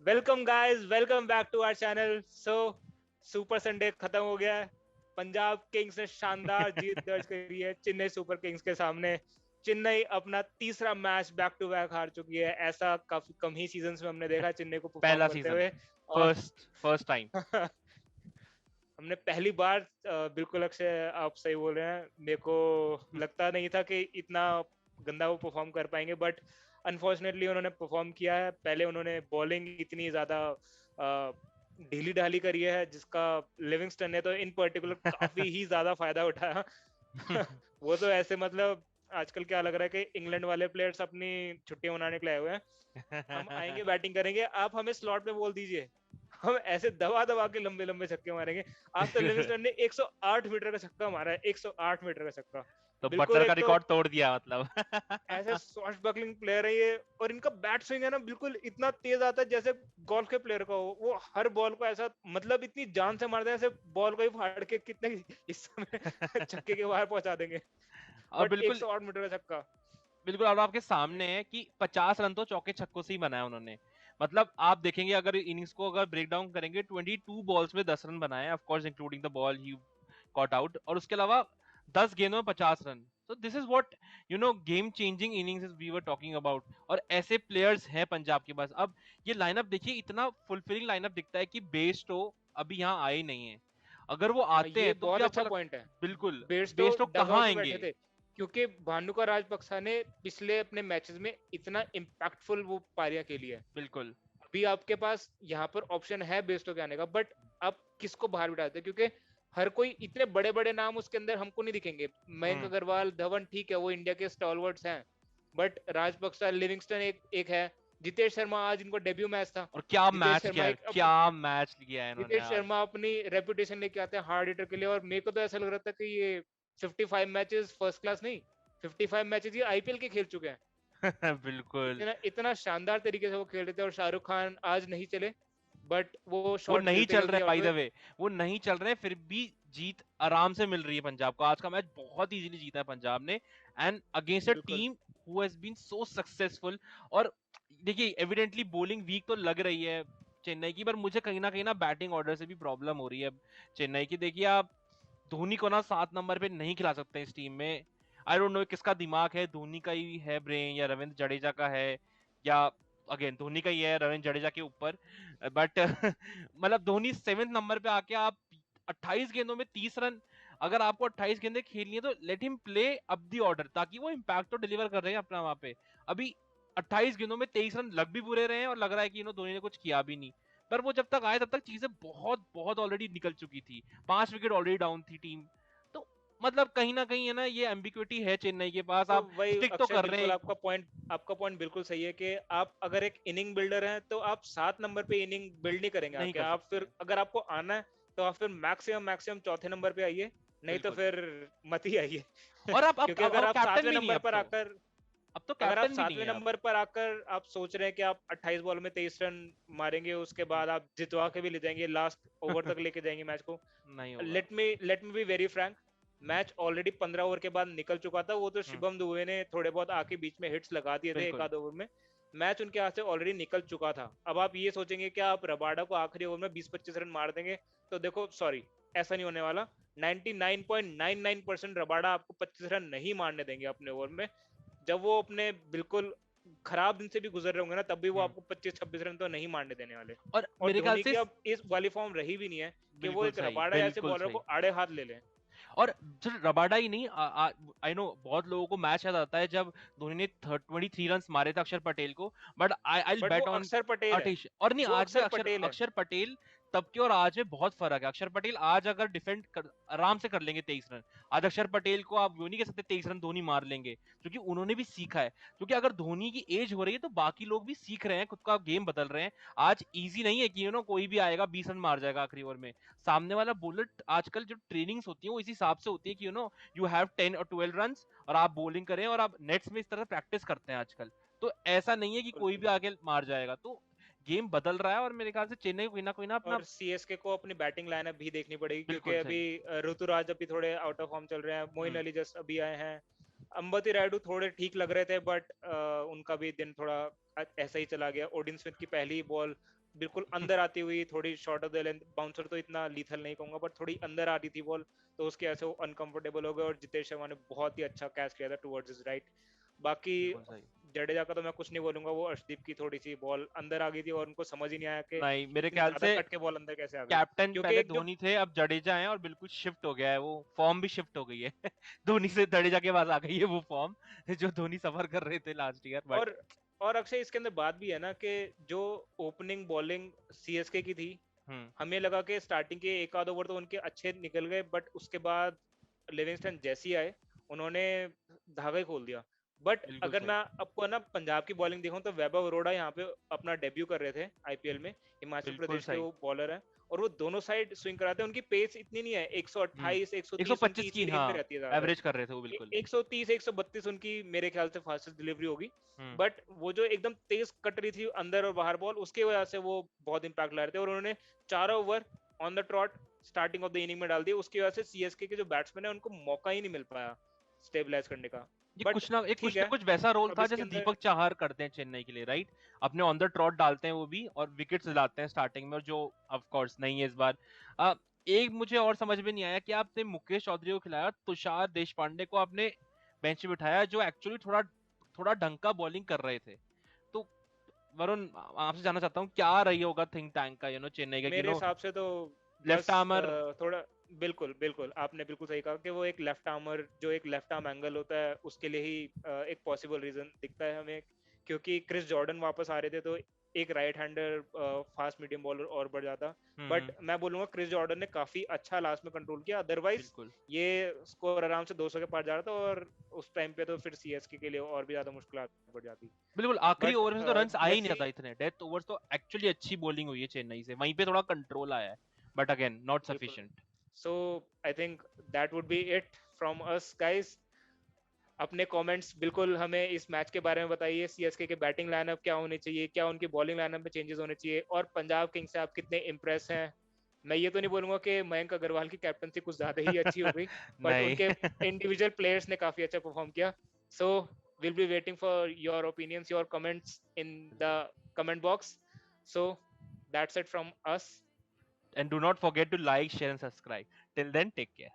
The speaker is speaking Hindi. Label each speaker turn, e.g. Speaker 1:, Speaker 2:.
Speaker 1: Welcome guys, welcome back to our channel. Super Sunday खत्म हो गया है। पंजाब किंग्स ने शानदार जीत दर्ज करी है चेन्नई सुपर किंग्स के सामने। चेन्नई अपना तीसरा मैच बैक टू बैक हार चुकी है। ऐसा काफी कम ही सीजन्स में हमने देखा चेन्नई को परफॉर्म
Speaker 2: पहला
Speaker 1: करते
Speaker 2: सीजन,
Speaker 1: हुए। और
Speaker 2: फर्स्ट टाइम।
Speaker 1: हमने पहली बार बिल्कुल अक्षय, आप सही बोल रहे हैं। मेरे को लगता नहीं था कि इतना गंदा वो परफॉर्म कर पाएंगे, बट अनफॉर्चुनेटली उन्होंने परफॉर्म किया है। पहले उन्होंने बॉलिंग इतनी ज्यादा ढीली ढाली करी है, जिसका लिविंगस्टन ने तो इन पर्टिकुलर काफी ही ज्यादा फायदा उठाया। वो तो ऐसे मतलब आजकल क्या लग रहा है कि इंग्लैंड वाले प्लेयर्स अपनी छुट्टियां मनाने के लिए आए हुए हैं। हम आएंगे, बैटिंग करेंगे, आप हमें स्लॉट पे बोल दीजिए, हम ऐसे दबा दबा के लंबे लंबे छक्के मारेंगे। आज तो लिविंगस्टन ने 108 मीटर का छक्का मारा है, 108 मीटर का छक्का।
Speaker 2: तो
Speaker 1: बिल्कुल
Speaker 2: बटलर का
Speaker 1: एक तो
Speaker 2: रिकॉर्ड तोड़ दिया मतलब।
Speaker 1: ऐसे सॉफ्ट बकलिंग प्लेयर है ये। और इनका बैट स्विंग है ना, बिल्कुल इतना तेज आता है जैसे गोल्फ के प्लेयर का हो। वो हर बॉल को ऐसा मतलब इतनी जान से मारते हैं, ऐसे बॉल को ही फाड़ के कितने हिस्से में छक्के के बाहर पहुंचा देंगे।
Speaker 2: और
Speaker 1: बट
Speaker 2: बिल्कुल
Speaker 1: 108 मीटर का छक्का।
Speaker 2: बिल्कुल और आपके सामने है कि 50 रन तो चौके छक्कों से ही बनाया उन्होंने। मतलब आप देखेंगे, अगर इनिंग्स को अगर ब्रेक डाउन करेंगे, 22 बॉल्स में 10 रन बनाए, of course including the ball he caught out, और उसके अलावा 10 गेंदों में 50 रन। तो this is what game changing innings we were talking about. और ऐसे प्लेयर्स हैं पंजाब के पास। अब ये लाइनअप देखिए, इतना फुलफिलिंग लाइनअप दिखता है कि बेस्टो अभी यहाँ आए नहीं है। अगर वो
Speaker 1: हाँ,
Speaker 2: आते
Speaker 1: ये
Speaker 2: हैं तो
Speaker 1: बहुत
Speaker 2: फिर आपको
Speaker 1: अच्छा पॉइंट है।
Speaker 2: बिल्कुल
Speaker 1: बेयरस्टो
Speaker 2: बेस्टो कहाँ
Speaker 1: डगआउट में
Speaker 2: आएंगे।
Speaker 1: बैठे थे, क्योंकि भानुका राजपक्सा ने पिछले अपने मैचेस में इतना इम्पैक्टफुल वो पारियां खेली है।
Speaker 2: बिल्कुल।
Speaker 1: अभी आपके पास यहाँ पर ऑप्शन है बेयरस्टो के आने का, बट आप किसको बाहर बिठाते हैं? क्योंकि हर कोई इतने बड़े बड़े नाम उसके अंदर हमको नहीं दिखेंगे। मयंक
Speaker 2: हम्म।
Speaker 1: अग्रवाल, धवन, ठीक है वो इंडिया के स्टॉलवर्ड्स हैं, बट राजपक्सा, लिविंगस्टन एक है। जितेश शर्मा, आज इनको डेब्यू मैच था।
Speaker 2: और क्या
Speaker 1: जितेश
Speaker 2: मैच
Speaker 1: शर्मा
Speaker 2: किया है,
Speaker 1: एक
Speaker 2: क्या मैच किया है इन्होंने
Speaker 1: जितेश
Speaker 2: आज।
Speaker 1: शर्मा अपनी रेपुटेशन लेके आते हैं हार्ड हिटर के लिए। और मेरे को तो ऐसा लग रहा था कि ये 55 मैचेस फर्स्ट क्लास नहीं, 55 मैचेस ये आईपीएल के खेल चुके हैं।
Speaker 2: बिल्कुल।
Speaker 1: इतना इतना शानदार तरीके से वो खेल रहे थे। और शाहरुख खान आज नहीं चले, बट वो
Speaker 2: वो
Speaker 1: शॉट
Speaker 2: नहीं
Speaker 1: खेलते
Speaker 2: चल
Speaker 1: खेलते
Speaker 2: रहे
Speaker 1: आउट
Speaker 2: बाय द
Speaker 1: हुए।
Speaker 2: वे, वो नहीं चल रहे, फिर भी जीत आराम से मिल रही है पंजाब को। आज का मैच बहुत इजीली जीता है पंजाब ने, एंड अगेंस्ट अ
Speaker 1: बिल्कुल।
Speaker 2: Team who has been so successful. और देखिए, एविडेंटली बॉलिंग वीक तो लग रही है चेन्नई की, पर मुझे कहीं ना बैटिंग ऑर्डर से भी प्रॉब्लम हो रही है चेन्नई की। देखिए आप धोनी को ना 7 नंबर पे नहीं खिला सकते इस टीम में। आई डोंट नो किसका दिमाग है, धोनी का ही है ब्रेन, या रविंद्र जडेजा का है, या अगेन धोनी का ही है रविंद्र जडेजा के ऊपर। बट मतलब धोनी 7 नंबर पे आके आप 28 गेंदों में 30 रन। अगर आपको 28 गेंदें खेलनी है तो let him play up the order, ताकि वो इम्पैक्ट तो डिलीवर कर रहे हैं अपना वहां पे। अभी 28 गेंदों में 23 रन लग भी बुरे रहे हैं, और लग रहा है कि धोनी ने कुछ किया भी नहीं। पर वो जब तक आए तब तक चीजें बहुत बहुत ऑलरेडी निकल चुकी थी। 5 विकेट ऑलरेडी डाउन थी टीम। तो मतलब कहीं ना कहीं है ना, ये एम्बिग्विटी है चेन्नई के पास।
Speaker 1: तो
Speaker 2: आप
Speaker 1: वही
Speaker 2: स्टिक तो
Speaker 1: अक्षय,
Speaker 2: कर रहे
Speaker 1: बिल्कुल
Speaker 2: हैं।
Speaker 1: आपका पॉइंट बिल्कुल सही है कि आप अगर एक इनिंग बिल्डर हैं तो आप 7 नंबर पे इनिंग बिल्ड नहीं करेंगे
Speaker 2: नहीं
Speaker 1: आके।
Speaker 2: कर
Speaker 1: आप
Speaker 2: सकते
Speaker 1: फिर
Speaker 2: हैं।
Speaker 1: अगर आपको आना है तो आप फिर मैक्सिमम मैक्सिमम चौथे नंबर पे आइए, नहीं तो
Speaker 2: बिल्कुल।
Speaker 1: फिर मत ही आइए।
Speaker 2: और
Speaker 1: क्योंकि अगर
Speaker 2: अब
Speaker 1: आप
Speaker 2: कैप्टन
Speaker 1: सातवें
Speaker 2: भी नहीं है
Speaker 1: नंबर
Speaker 2: अब
Speaker 1: पर
Speaker 2: तो।
Speaker 1: आकर
Speaker 2: अब तो
Speaker 1: अगर आप
Speaker 2: कैप्टन भी नहीं
Speaker 1: सातवें
Speaker 2: है आप।
Speaker 1: नंबर पर आकर आप सोच रहे हैं कि आप 28 बॉल में 23 रन मारेंगे, उसके बाद आप जितवा के भी ले जाएंगे, लास्ट ओवर तक लेके जाएंगे मैच को।
Speaker 2: नहीं होगा।
Speaker 1: Let me be very Frank. Match already 15 over के बाद निकल चुका था। वो तो
Speaker 2: हम्म।
Speaker 1: शिवम दुबे ने थोड़े बहुत आके बीच में हिट्स लगा दिए थे एक
Speaker 2: बिल्कुल।
Speaker 1: आध ओवर में। मैच उनके हाथ से ऑलरेडी निकल चुका था। अब आप ये सोचेंगे कि आप रबाडा को आखिरी ओवर में 20-25 रन मार देंगे, तो देखो सॉरी, ऐसा नहीं होने वाला। 99.99% रबाडा आपको 25 रन नहीं मारने देंगे अपने ओवर में। जब वो अपने बिल्कुल खराब दिन से भी गुजर रहे होंगे ना, तब भी वो
Speaker 2: हम्म।
Speaker 1: आपको 25-26 रन तो नहीं मारने देने वाले।
Speaker 2: और
Speaker 1: और
Speaker 2: मेरे ख्याल
Speaker 1: धोनी
Speaker 2: से
Speaker 1: की अब इस वाली फॉर्म रही भी नहीं है कि वो
Speaker 2: बिल्कुल
Speaker 1: एक
Speaker 2: सही,
Speaker 1: रबाडा जैसे
Speaker 2: बिल्कुल
Speaker 1: बॉलर को
Speaker 2: सही।
Speaker 1: आड़े हाथ ले लें।
Speaker 2: और सिर्फ रबाडा ही नहीं, आई नो बहुत लोगों को मैच याद आता है जब धोनी ने 23 रन मारे थे अक्षर पटेल को। बट आई
Speaker 1: बट वो
Speaker 2: बेट ऑन
Speaker 1: अक्षर पटेल है,
Speaker 2: आतिश। और नहीं,
Speaker 1: वो
Speaker 2: आज भी
Speaker 1: अक्षर
Speaker 2: अक्षर
Speaker 1: पटेल है।
Speaker 2: अक्षर पटेल तब के और आज में बहुत फर्क है। अक्षर पटेल आज अगर आराम से कर लेंगे 23 रन। आज अक्षर पटेल को आप यूं नहीं कह सकते 23 रन धोनी मार लेंगे, क्योंकि उन्होंने भी सीखा है। क्योंकि अगर धोनी की एज हो रही है तो बाकी लोग भी सीख रहे हैं, खुद का गेम बदल रहे हैं। आज इजी नहीं है कि कोई भी आएगा 20 रन मार जाएगा आखिरी ओवर में। सामने वाला बॉलर, आजकल जो ट्रेनिंग्स होती है वो इस हिसाब से होती है कि यू हैव 10 और 12 रन, और आप बॉलिंग करें, और आप नेट्स में इस तरह प्रैक्टिस करते हैं आजकल। तो ऐसा नहीं है कि कोई भी आके मार जाएगा। तो गेम बदल रहा है, और मेरे ख्याल से चेन्नई कोई ना अपना।
Speaker 1: और सीएसके को अपनी बैटिंग लाइनअप भी देखनी पड़ेगी, क्योंकि
Speaker 2: बिल्कुल
Speaker 1: अभी
Speaker 2: सही।
Speaker 1: ऋतुराज अभी थोड़े आउट ऑफ फॉर्म चल रहे हैं। मोइन
Speaker 2: हम्म।
Speaker 1: अली जस्ट अभी आए हैं। अंबती रायडू थोड़े ठीक लग रहे थे, बट उनका भी दिन थोड़ा ऐसा ही चला गया। ओडिन स्मिथ की पहली बॉल बिल्कुल अंदर आती हुई, थोड़ी short of the length, bouncer तो इतना लीथल नहीं कहूंगा बट थोड़ी अंदर आ रही थी बॉल, तो उसके ऐसे वो अनकंफर्टेबल हो गए और जितेश शर्मा ने बहुत ही अच्छा कैच किया था टुवर्ड्स हिज राइट। बाकी
Speaker 2: बिल्कुल सही।
Speaker 1: जडेजा का तो मैं कुछ नहीं बोलूंगा, वो अर्शदीप की थोड़ी सी बॉल अंदर आ गई थी और उनको समझ ही नहीं आया कि
Speaker 2: नहीं, मेरे
Speaker 1: इतनी
Speaker 2: ख्याल
Speaker 1: ज्यादा
Speaker 2: से
Speaker 1: कट के बॉल अंदर कैसे आ गई,
Speaker 2: कैप्टन
Speaker 1: क्योंकि
Speaker 2: पहले
Speaker 1: एक जो
Speaker 2: धोनी थे, अब जडेजा हैं और बिल्कुल शिफ्ट हो गया है वो फॉर्म, भी शिफ्ट हो गई है धोनी से जडेजा के पास आ गई है वो फॉर्म जो धोनी सफर कर रहे थे लास्ट ईयर, बट
Speaker 1: और और अक्षय इसके अंदर बात भी है ना कि जो ओपनिंग बॉलिंग सीएसके की थी,
Speaker 2: हम्म,
Speaker 1: हमें लगा कि स्टार्टिंग के एक आध ओवर तो उनके अच्छे निकल गए बट उसके बाद लिविंगस्टन जैसी आए, उन्होंने धागा ही खोल दिया। बट
Speaker 2: बिल्कुल
Speaker 1: अगर मैं
Speaker 2: सही,
Speaker 1: आपको ना पंजाब की बॉलिंग देखूं तो वैभव अरोड़ा यहाँ पे अपना डेब्यू कर रहे थे आईपीएल में, हिमाचल
Speaker 2: बिल्कुल
Speaker 1: प्रदेश के
Speaker 2: सही।
Speaker 1: वो बॉलर हैं और वो दोनों साइड स्विंग कराते हैं, उनकी पेस इतनी नहीं है, 128 130 उनकी
Speaker 2: 125
Speaker 1: इसी
Speaker 2: की,
Speaker 1: रेंज
Speaker 2: हाँ,
Speaker 1: में रहती है ज्यादातर,
Speaker 2: एवरेज कर रहे थे वो बिल्कुल।
Speaker 1: 130 132 उनकी मेरे ख्याल से फास्टेस्ट डिलीवरी होगी।
Speaker 2: हम्म,
Speaker 1: बट वो जो एकदम तेज कट रही थी अंदर और बाहर बॉल, उसकी वजह से वो बहुत इंपैक्ट ला रहे थे और उन्होंने चारों over on the trout starting of the inning में डाल दिया, उसकी वजह से सीएसके के जो बैट्समैन है उनको मौका ही नहीं मिल पाया स्टेबलाइज करने का।
Speaker 2: ये
Speaker 1: बट ठीक
Speaker 2: कुछ ना
Speaker 1: है,
Speaker 2: कुछ वैसा रोल
Speaker 1: अब
Speaker 2: था
Speaker 1: इसके
Speaker 2: जैसे
Speaker 1: अंदर
Speaker 2: दीपक चाहर करते हैं चेन्नई के लिए, राइट? अपने ऑन द ट्रॉट डालते हैं वो भी, और विकेट्स दिलाते हैं स्टार्टिंग में, और जो ऑफ कोर्स नहीं है इस बार। आ, एक मुझे और समझ में नहीं आया कि आपने मुकेश चौधरी को खिलाया, तुषार देशपांडे को आपने बेंच पे बिठाया, जो एक्चुअली थोड़ा थोड़ा ढंग का बॉलिंग कर रहे थे। तो वरुण, आपसे जानना चाहता हूँ क्या रही होगा थिंक टैंक का, चेन्नई का,
Speaker 1: मेरे हिसाब से तो
Speaker 2: लेफ्ट
Speaker 1: बस
Speaker 2: आर्मर।
Speaker 1: थोड़ा, बिल्कुल बिल्कुल आपने बिल्कुल सही कहा कि वो एक लेफ्ट आर्मर, जो एक लेफ्ट आर्म एंगल होता है उसके लिए ही एक पॉसिबल रीजन दिखता है हमें, क्योंकि क्रिस जॉर्डन वापस आ रहे थे तो एक right hander fast medium bowler और बढ़ जाता। बट मैं बोलूंगा क्रिस जॉर्डन ने काफी अच्छा लास्ट में कंट्रोल किया, अदरवाइज
Speaker 2: बिल्कुल
Speaker 1: ये स्कोर आराम से 200 के पार जा रहा था और उस टाइम पे तो फिर सीएसके के लिए और भी ज्यादा मुश्किल बढ़ जाती।
Speaker 2: बिल्कुल, आखिरी
Speaker 1: बट
Speaker 2: ओवर में तो रन्स आए ही नहीं
Speaker 1: जैसी,
Speaker 2: ज्यादा इतने, डेथ ओवर्स तो एक्चुअली अच्छी बॉलिंग हुई है चेन्नई से, वहीं पे थोड़ा कंट्रोल आया है, बट अगेन नॉट
Speaker 1: बिल्कुल,
Speaker 2: sufficient.
Speaker 1: So I think that would be it from us guys. अपने कमेंट्स बिल्कुल हमें इस मैच के बारे में बताइए, सीएसके के बैटिंग लाइनअप क्या होनी चाहिए, क्या उनकी बॉलिंग लाइनअप में चेंजेस होने चाहिए, और पंजाब किंग्स से आप कितने इम्प्रेस हैं। मैं ये तो नहीं बोलूंगा कि मयंक अग्रवाल की कैप्टनसी कुछ ज्यादा ही अच्छी हो गई, बट
Speaker 2: नहीं
Speaker 1: उनके इंडिविजुअल प्लेयर्स ने काफी अच्छा परफॉर्म किया। So will be waiting for your opinions, your comments in the comment box. So that's it from us.
Speaker 2: and do not forget to like, share and subscribe. Till then, take care.